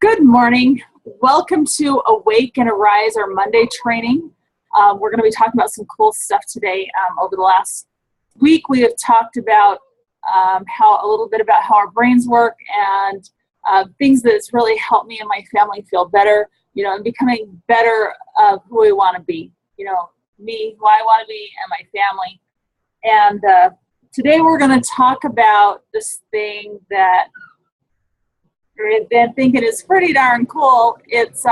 Good morning. Welcome to Awake and Arise, our Monday training. We're going to be talking about some cool stuff today. Over the last week, we have talked about a little bit about how our brains work and things that has really helped me and my family feel better, and becoming better of who we want to be. Me, who I want to be, and my family. And today we're going to talk about this thing that I've been thinking is pretty darn cool. It's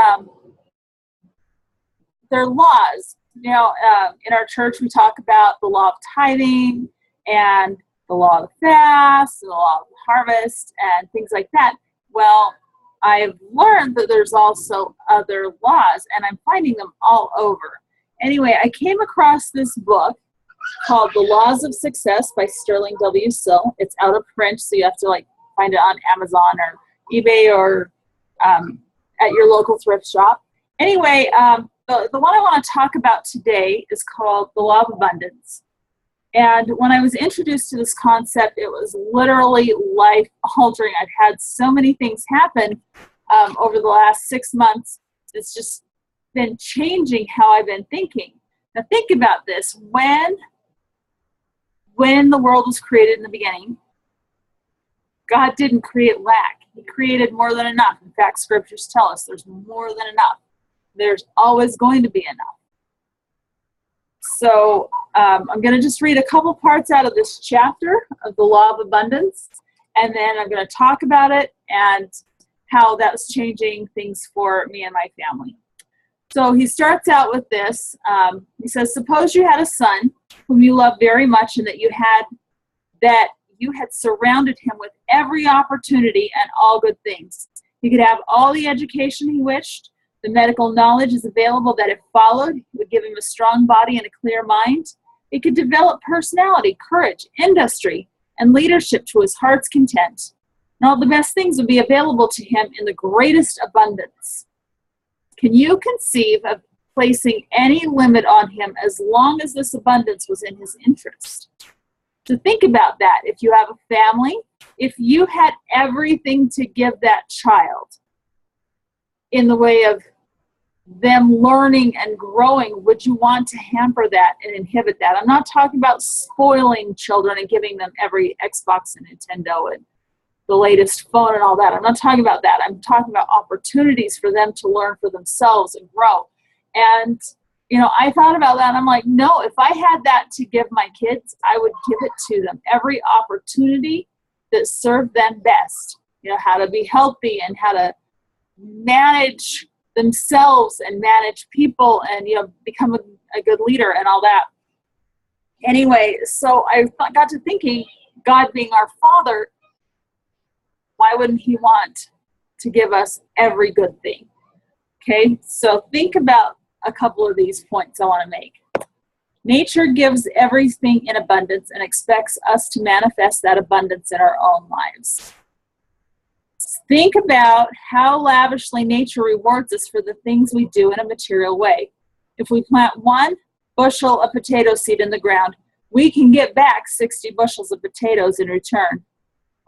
their laws. In our church we talk about the law of tithing and the law of the fast and the law of the harvest and things like that. Well, I've learned that there's also other laws, and I'm finding them all over. Anyway, I came across this book called The Laws of Success by Sterling W. Sill. It's out of print, so you have to find it on Amazon or eBay or at your local thrift shop. Anyway, the one I want to talk about today is called The Law of Abundance. And when I was introduced to this concept, it was literally life-altering. I've had so many things happen over the last 6 months. It's just been changing how I've been thinking. Now think about this. When the world was created in the beginning, God didn't create lack. He created more than enough. In fact, scriptures tell us there's more than enough. There's always going to be enough. So I'm going to just read a couple parts out of this chapter of the Law of Abundance, and then I'm going to talk about it and how that's changing things for me and my family. So he starts out with this. He says, suppose you had a son whom you love very much and that you had surrounded him with every opportunity and all good things. He could have all the education he wished. The medical knowledge is available that if followed, would give him a strong body and a clear mind. He could develop personality, courage, industry, and leadership to his heart's content. And all the best things would be available to him in the greatest abundance. Can you conceive of placing any limit on him as long as this abundance was in his interest? So think about that. If you have a family, if you had everything to give that child in the way of them learning and growing, would you want to hamper that and inhibit that? I'm not talking about spoiling children and giving them every Xbox and Nintendo and the latest phone and all that. I'm not talking about that. I'm talking about opportunities for them to learn for themselves and grow. And I thought about that, and I'm like, no, if I had that to give my kids, I would give it to them. Every opportunity that served them best. How to be healthy and how to manage themselves and manage people and, become a good leader and all that. Anyway, so I got to thinking, God being our Father, why wouldn't He want to give us every good thing? Okay, so think about a couple of these points I want to make. Nature gives everything in abundance and expects us to manifest that abundance in our own lives. Think about how lavishly nature rewards us for the things we do in a material way. If we plant 1 bushel of potato seed in the ground, we can get back 60 bushels of potatoes in return.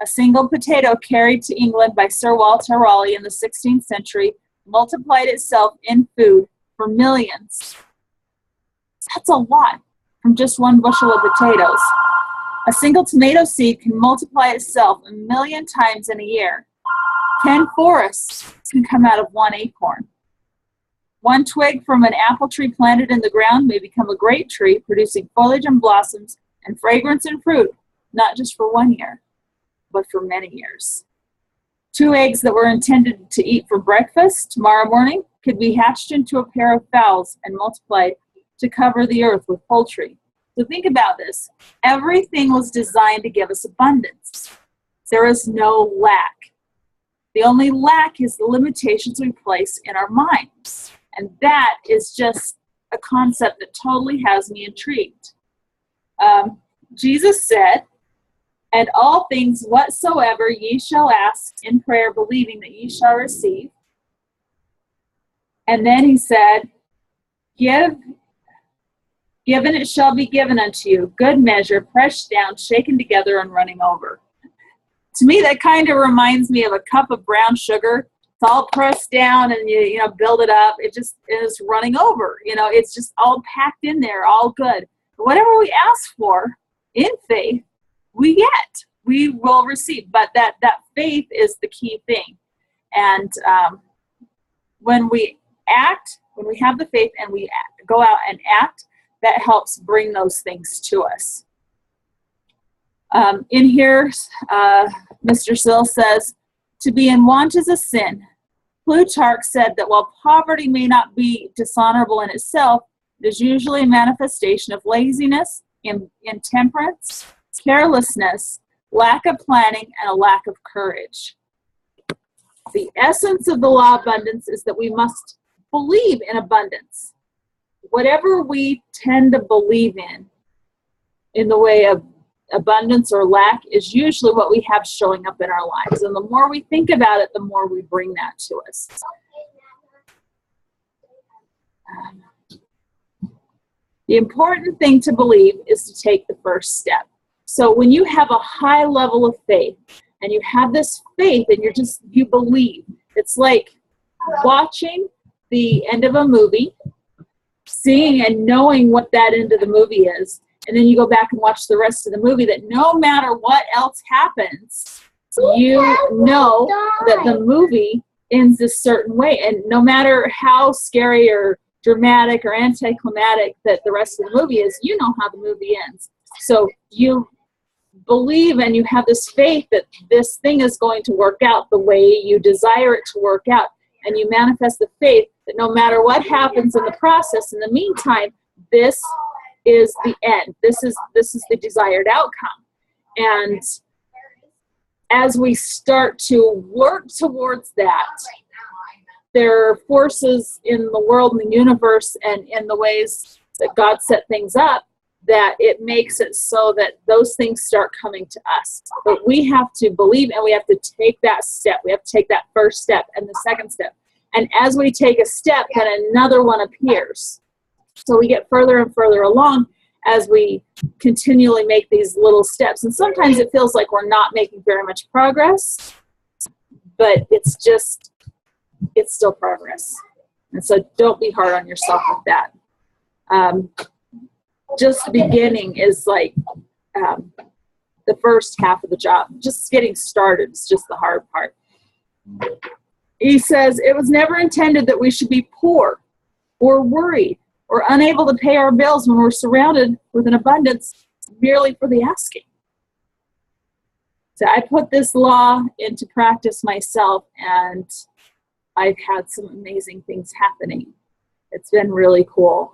A single potato carried to England by Sir Walter Raleigh in the 16th century multiplied itself in food for millions. That's a lot from just 1 bushel of potatoes. A single tomato seed can multiply itself 1 million times in a year. 10 forests can come out of 1 acorn. 1 twig from an apple tree planted in the ground may become a great tree, producing foliage and blossoms and fragrance and fruit, not just for 1 year, but for many years. 2 eggs that were intended to eat for breakfast tomorrow morning could be hatched into a pair of fowls and multiplied to cover the earth with poultry. So think about this. Everything was designed to give us abundance. There is no lack. The only lack is the limitations we place in our minds. And that is just a concept that totally has me intrigued. Jesus said, and all things whatsoever ye shall ask in prayer, believing that ye shall receive. And then he said, given it shall be given unto you, good measure, pressed down, shaken together, and running over. To me, that kind of reminds me of a cup of brown sugar. all pressed down and you know, build it up. It just is running over. You know, it's just all packed in there, all good. Whatever we ask for in faith, we get, we will receive. But that faith is the key thing. And when we act, when we have the faith and we go out and act, that helps bring those things to us. In here, Mr. Sill says, to be in want is a sin. Plutarch said that while poverty may not be dishonorable in itself, it is usually a manifestation of laziness, intemperance, carelessness, lack of planning, and a lack of courage. The essence of the law of abundance is that we must believe in abundance. Whatever we tend to believe in the way of abundance or lack, is usually what we have showing up in our lives. And the more we think about it, the more we bring that to us. The important thing to believe is to take the first step. So when you have a high level of faith, and you have this faith and you believe, it's like watching the end of a movie, seeing and knowing what that end of the movie is, and then you go back and watch the rest of the movie, that no matter what else happens, you know that the movie ends a certain way. And no matter how scary or dramatic or anticlimactic that the rest of the movie is, you know how the movie ends. So you believe and you have this faith that this thing is going to work out the way you desire it to work out. And you manifest the faith that no matter what happens in the process, in the meantime, this is the end. This is the desired outcome. And as we start to work towards that, there are forces in the world and the universe and in the ways that God set things up that it makes it so that those things start coming to us. But we have to believe and we have to take that step. We have to take that first step and the second step. And as we take a step, then another one appears. So we get further and further along as we continually make these little steps. And sometimes it feels like we're not making very much progress, but it's still progress. And so don't be hard on yourself with that. Just beginning is like the first half of the job. Just getting started is just the hard part. He says, it was never intended that we should be poor or worried or unable to pay our bills when we're surrounded with an abundance merely for the asking. So I put this law into practice myself, and I've had some amazing things happening. It's been really cool.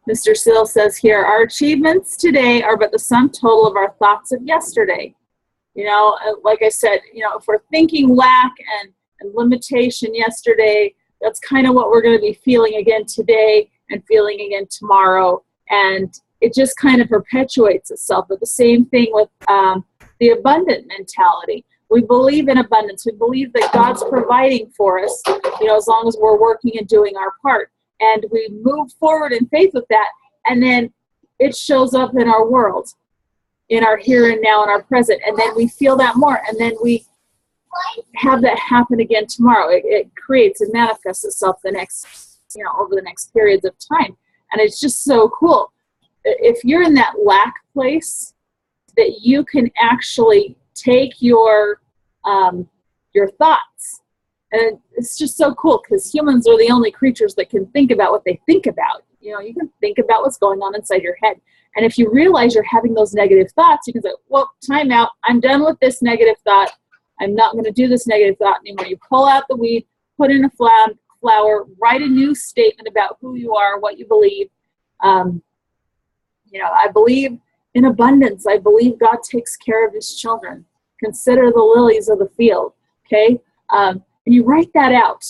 Mr. Sill says here, our achievements today are but the sum total of our thoughts of yesterday. You know, like I said, you know, if we're thinking lack and limitation yesterday, that's kind of what we're going to be feeling again today and feeling again tomorrow. And it just kind of perpetuates itself. But the same thing with the abundant mentality. We believe in abundance. We believe that God's providing for us, you know, as long as we're working and doing our part. And we move forward in faith with that. And then it shows up in our world, in our here and now, in our present. And then we feel that more. And then we have that happen again tomorrow. It creates and manifests itself the next, you know, over the next periods of time. And it's just so cool. If you're in that lack place, that you can actually take your thoughts. And it's just so cool because humans are the only creatures that can think about what they think about. You know, you can think about what's going on inside your head. And if you realize you're having those negative thoughts, you can say, well, time out. I'm done with this negative thought. I'm not going to do this negative thought anymore. You pull out the weed, put in a flower, write a new statement about who you are, what you believe. You know, I believe in abundance. I believe God takes care of his children. Consider the lilies of the field. Okay? And you write that out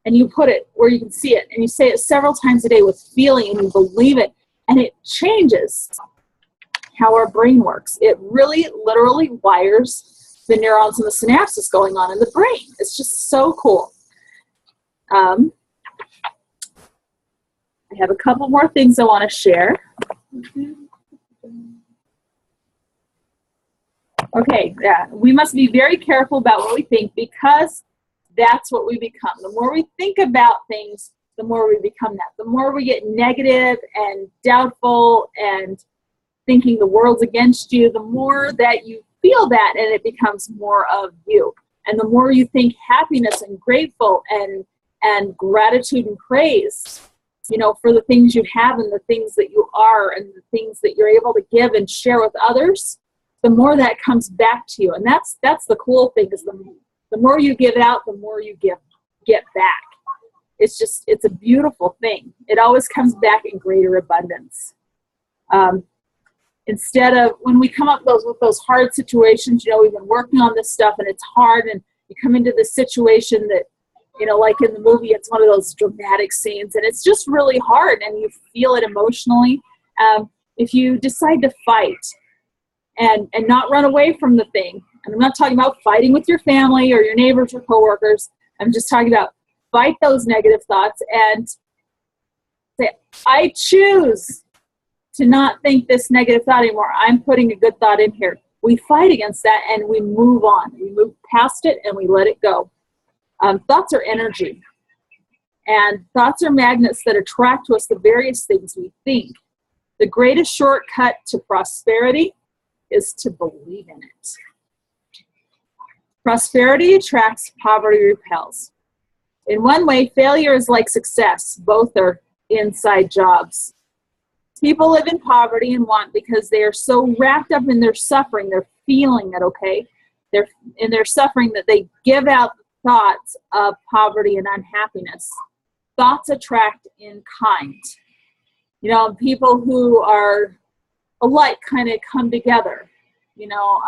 and you put it where you can see it, and you say it several times a day with feeling, and you believe it, and it changes how our brain works. It really literally wires the neurons and the synapses going on in the brain. It's just so cool. I have a couple more things I want to share. Okay, yeah, we must be very careful about what we think because that's what we become. The more we think about things, the more we become that. The more we get negative and doubtful and thinking the world's against you, the more that you feel that and it becomes more of you. And the more you think happiness and grateful and gratitude and praise, you know, for the things you have and the things that you are and the things that you're able to give and share with others, the more that comes back to you. And that's the cool thing is the more you give out, the more you get back. It's a beautiful thing. It always comes back in greater abundance. Instead of when we come up with those hard situations, you know, we've been working on this stuff and it's hard and you come into this situation that, you know, like in the movie, it's one of those dramatic scenes and it's just really hard and you feel it emotionally. If you decide to fight and not run away from the thing, and I'm not talking about fighting with your family or your neighbors or coworkers, I'm just talking about fight those negative thoughts and say, I choose to not think this negative thought anymore. I'm putting a good thought in here. We fight against that and we move on. We move past it and we let it go. Thoughts are energy. And thoughts are magnets that attract to us the various things we think. The greatest shortcut to prosperity is to believe in it. Prosperity attracts, poverty repels. In one way, failure is like success. Both are inside jobs. People live in poverty and want because they are so wrapped up in their suffering, they're feeling it, okay? They're in their suffering that they give out thoughts of poverty and unhappiness. Thoughts attract in kind. You know, people who are alike kind of come together. You know,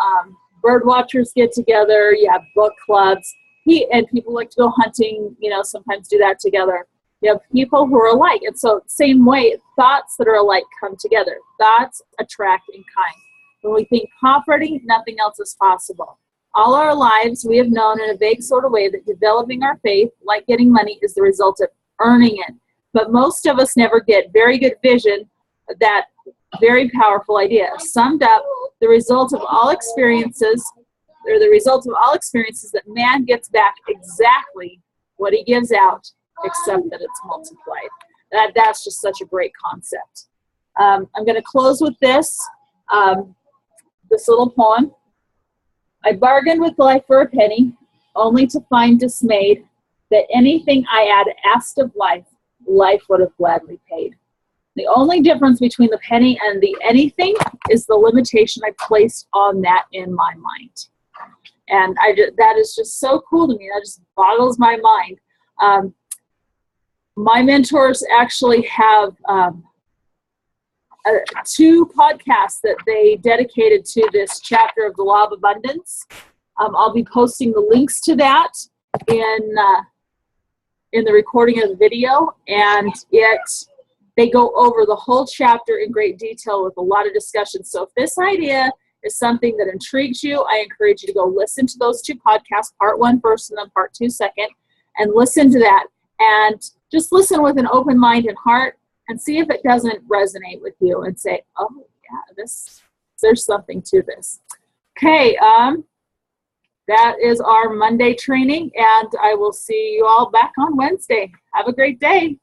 bird watchers get together, you have book clubs, and people like to go hunting, you know, sometimes do that together. You have people who are alike. And so same way, thoughts that are alike come together. Thoughts attract in kind. When we think poverty, nothing else is possible. All our lives, we have known in a vague sort of way that developing our faith, like getting money, is the result of earning it. But most of us never get very good vision of that very powerful idea. Summed up, the result of all experiences, or the result of all experiences that man gets back exactly what he gives out, except that it's multiplied. That's just such a great concept. I'm going to close with this little poem. I bargained with life for a penny, only to find dismayed that anything I had asked of life, life would have gladly paid. The only difference between the penny and the anything is the limitation I placed on that in my mind. And that is just so cool to me. That just boggles my mind. My mentors actually have 2 podcasts that they dedicated to this chapter of the Law of Abundance. I'll be posting the links to that in the recording of the video, and they go over the whole chapter in great detail with a lot of discussion. So if this idea is something that intrigues you, I encourage you to go listen to those 2 podcasts, part 1 first and then part 2 second, and listen to that. And just listen with an open mind and heart and see if it doesn't resonate with you and say, oh, yeah, there's something to this. Okay, that is our Monday training, and I will see you all back on Wednesday. Have a great day.